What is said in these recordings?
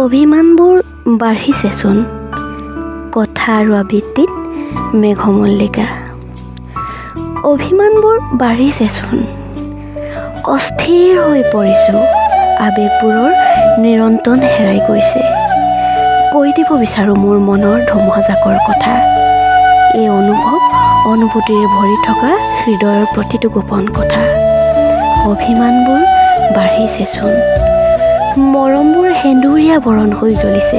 অভিমানবোৰ বাঢ়িছেচোন কথা আৰু আবৃত্তিত মেঘমল্লিকা। অভিমানবোৰ বাঢ়িছেচোন, অস্থিৰ হৈ পৰিছোঁ, আৱেগবোৰৰ নিৰন্তন হেৰাই গৈছে। কৈ দিব বিচাৰোঁ মোৰ মনৰ ধুমুহাজাকৰ কথা, এই অনুভূতিৰে ভৰি থকা হৃদয়ৰ প্ৰতিটো গোপন কথা। অভিমানবোৰ বাঢ়িছেচোন, মৰমবোৰ সেন্দুৰীয়া বৰণ হৈ জ্বলিছে,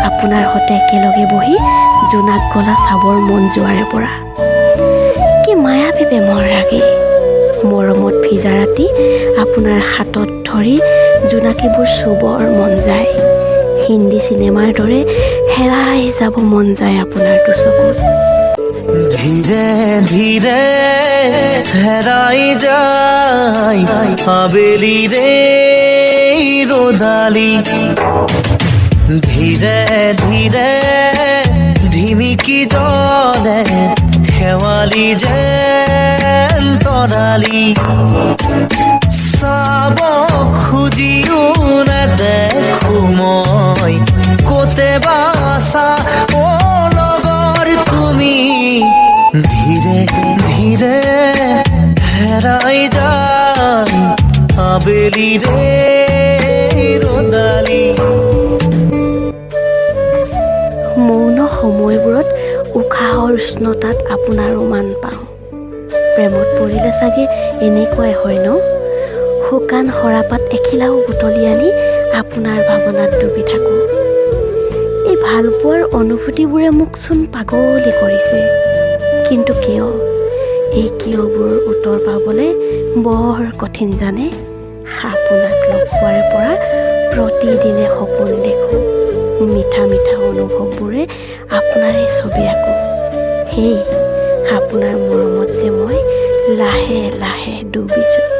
আপোনাৰ সৈতে একেলগে বহি জোনাক গলা চাবৰ মন যোৱাৰে পৰা। কি মায়াবী প্ৰেমৰ ৰাগী, মৰমত ভিজা ৰাতি আপোনাৰ হাতত ধৰি জোনাকীবোৰ চুবৰ মন যায়। হিন্দী চিনেমাৰ দৰে হেৰাই যাব মন যায় আপোনাৰ দুচকুত। ধীৰে ধীৰে হেৰাই যায় আবেলিৰে ৰ'দালি, ধীৰে ধীৰে ধিমিকি জ্বলে শেৱালি যেন তৰালি। চাব খুজিও নেদেখো মই ক'তে বাছা অ লগৰ তুমি। ধীৰে ধীৰে হেৰাই যায় আবেলিৰে ৰ'দালি। মৌন সময়বোৰত উশাহৰ উষ্ণতাত আপোনাৰ ৰোমান পাওঁ। প্ৰেমত পৰিলে চাগে এনেকুৱাই হয় ন? শুকান সৰাপাত এখিলাও বুটলি আনি আপোনাৰ ভাৱনাত ডুবি থাকোঁ। এই ভালপোৱাৰ অনুভূতিবোৰে মোকচোন পাগলী কৰিছে, কিন্তু কিয়? এই কিয়বোৰৰ উত্তৰ পাবলৈ বৰ কঠিন জানে। আপোনাক লগ পোৱাৰে পৰা প্ৰতিদিনে সপোন দেখোঁ, মিঠা মিঠা অনুভৱবোৰে আপোনাৰে ছবি আঁকো। সেই আপোনাৰ মৰমত যে মই লাহে লাহে ডুবিছোঁ।